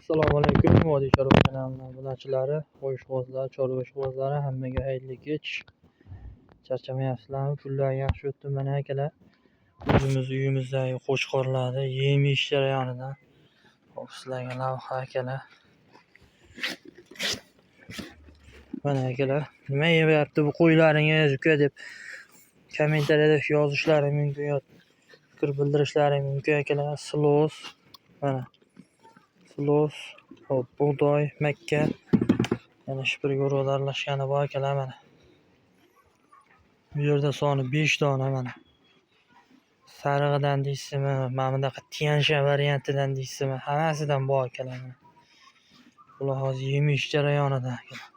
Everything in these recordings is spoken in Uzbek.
Assalomu alaykum, Vodiy Chorva kanalining obunachilari, qo'yishqozlar, chorva ishqibozlari, hammaga xayrli kech. Charchamayapsizlarmi? Kunlar yaxshi o'tdi. Mana akalar, o'zimiz uyimizdagi qo'chqorlarni yem-ish jarayonidan sizlarga lavha akalar. Mana akalar, nima yeyapti bu qo'ylaringiz uka deb kommentariyada yozishlaring mumkin yoki fikr bildirishlaring mumkin akalar. Silos, mana silos, hop, bug'doy, makka, yana shipirga urug' aralashgani bor akalar. Mana bu yerda soni 5 dona. Mana sarig'idan deysizmi, mana bunaqa tiansha variantidan deysizmi, hammasidan bor akalar. Bular hozir yemish jarayonida akalar.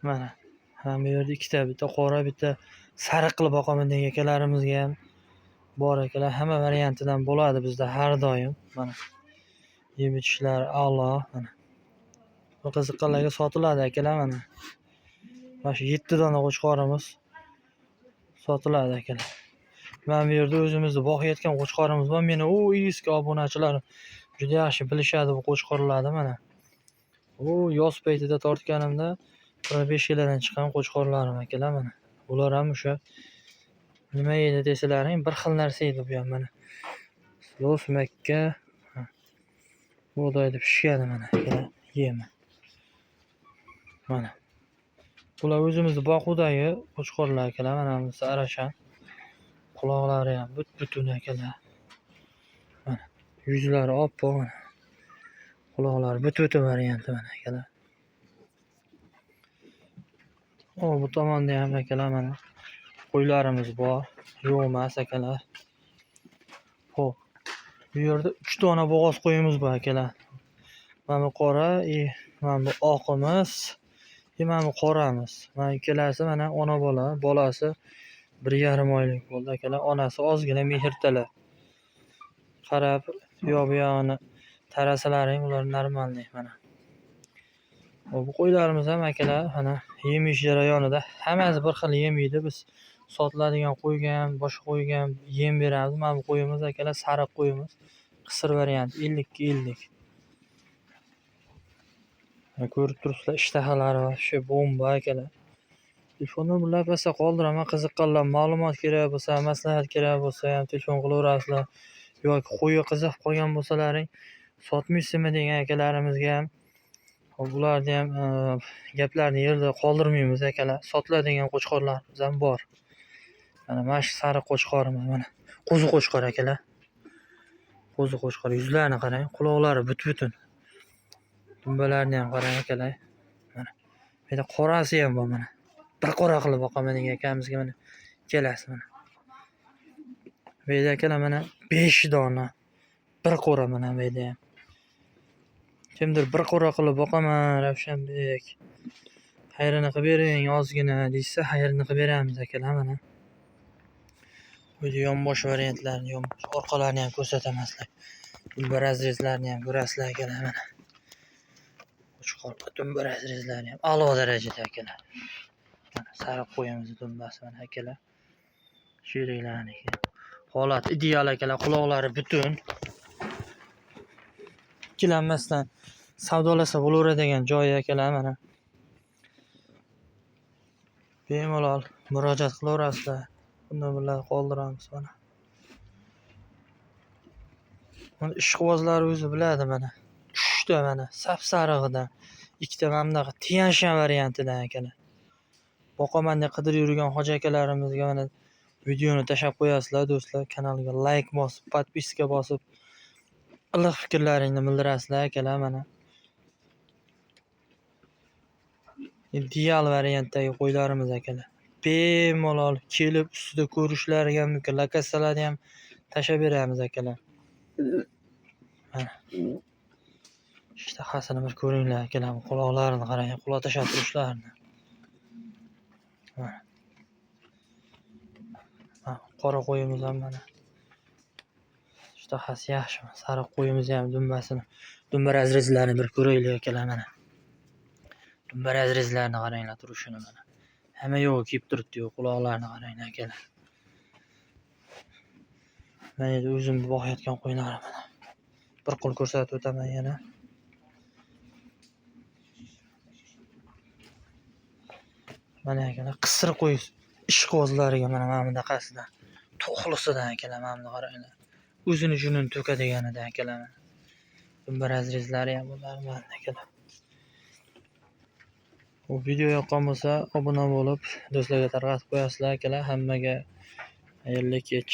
Mana bu yerda ikkita, bitta qora, bitta sariq qilib boqaman degan akalarimizga ham bor akalar. Hamma variantidan bo'ladi bizda har doim. Mana yem ichishlar a'lo. Mana bu qiziqqanlarga sotiladi akalar. Mana shu 7 dona qo'chqorimiz sotiladi akalar. Mana bu yerda o'zimizni boqayotgan qo'chqorimiz bor. Meni u eski obunachilarim juda yaxshi bilishadi bu qo'chqorlarni. Mana u yoz paytida tortganimda 5 kilodan chiqqan qo'chqorlarim akalar. Mana bular ham o'sha nima yeydi desalaring, bir xil narsa yeydi bu ham. Mana silos, makka, bug'doyda pishgani mana akalar yemi. Mana bular o'zimizni boquvdagi qo'chqorlar akalar. Mana bunisi arashan. Quloqlari ham but-butun akalar. Mana yuzlari oppoq. Quloqlari but-butun varianti mana akalar. Bu tomonda ham akalar mana qo'ylarimiz bor. Yo'q emas akalar. Xo'p, bu yerda 3 dona bo'g'oz qo'yimiz bor akalar. Mana bu qora, mana bu oqimiz, mana bu qoramiz. Mana ikkalasi mana ona bola. Bolasi 1,5 oylik bo'ldi akalar. Onasi ozgina mehrtalar. Qarab, bu yog'ini tarasalaring, ular normalniy mana. Bu qo'ylarimiz ham akalar mana yemish jarayonida. Hammasi bir xil yem yeydi. Biz sotiladigan qo'yga ham, boshqa qo'yga ham yem beramiz. Mana bu qo'yimiz akalar sariq qo'yimiz. Qisir variant 50 ko'rib turibsizlar, ishtahalari va shu bomba akalar. Telefonni bilan pastda qoldiraman. Qiziqqanlar, ma'lumot kerak bo'lsa, maslahat kerak bo'lsa ham telefon qilaverasizlar. Yoki qo'yi qiziqib qolgan bo'lsalaring, sotmaysizmi degan akalarimizga ham bularni ham gaplarni yerda qoldirmaymiz akalar. Sotiladigan qo'chqorlarimiz ham bor. Mana shu sariq qo'chqorimiz mana. Qo'zi qo'chqor akalar. Qo'zi qo'chqor, yuzlarini qarang, quloqlari but-butun. Dumbalarni ham qarang akalar. Mana bu yerda qorasi ham bor mana. Bir qora qilib boqaman degan akamizga mana kelasi mana. Bu yerda akalar mana 5 dona. Bir qora mana bu yerda ham. Kimdir bir qora qilib boqaman Ravshanbek, xayrini qilib bering ozgina deysa, xayrini qilib beramiz akalar. Mana bu yerda yonbosh variantlarni, orqalarini ham ko'rsataman sizlarga. Dumba razrezlarini ham ko'rasizlar akalar. Mana qo'chqor dumba razrezlari ham a'lo darajada akalar. Mana sariq qo'yimiz dumbasi mana akalar. Sheriklarniki holat ideal akalar. Quloqlari butun. Ikkilanmasdan savdolasa bo'laveradigan joyi akalar. Mana bemalol murojaat qilaverasizlar. Bundan bilan qoldiramiz mana. Mana ishqibozlar o'zi biladi mana. 3 ta mana sap-sarig'idan, 2 ta mana bunaqa tiansha variantidan akalar. Boqaman deb qidirib yurgan hoji akalarimizga mana videoni tashlab qo'yasizlar do'stlar. Kanalga like bosib, podpiska bosib, iliq fikrlaringni bildirasizlar akalar. Mana ideal variantdagi qo'ylarimiz akalar. Bemalol kelib ustida ko'rishlari ham mumkin. Lokatsiyalarni ham tashlab beramiz akalar. Mana ishtahasini bir ko'ringlar akalar. Quloqlarini qarang, quloq tashlab turishlarini. Mana qora qo'yimiz ham mana. Ishtahasi yaxshi. Sariq qo'yimiz ham dumbasini, dumba razrezlarini bir ko'raylik akalar. Mana dumba razrezlarini qaranglar turishini mana. Hamma yo'q kiyib turibdi-yu, quloqlarini qaranglar akalar. Mana endi o'zimni boqayotgan qo'ylarim mana. bir qo'l ko'rsatib o'taman yana. Mana akalar qisir qo'y ishqibozlariga mana bunaqasidan to'qlisidan akalar mana buni qaranglar. O'zini junini to'kadiganidan akalar. Dumba razrezlari ham bular mana akalar. Bu video yoqqan bo'lsa obuna bo'lib do'stlarga tarqatib qo'yasizlar akalar. Hammaga xayrli kech.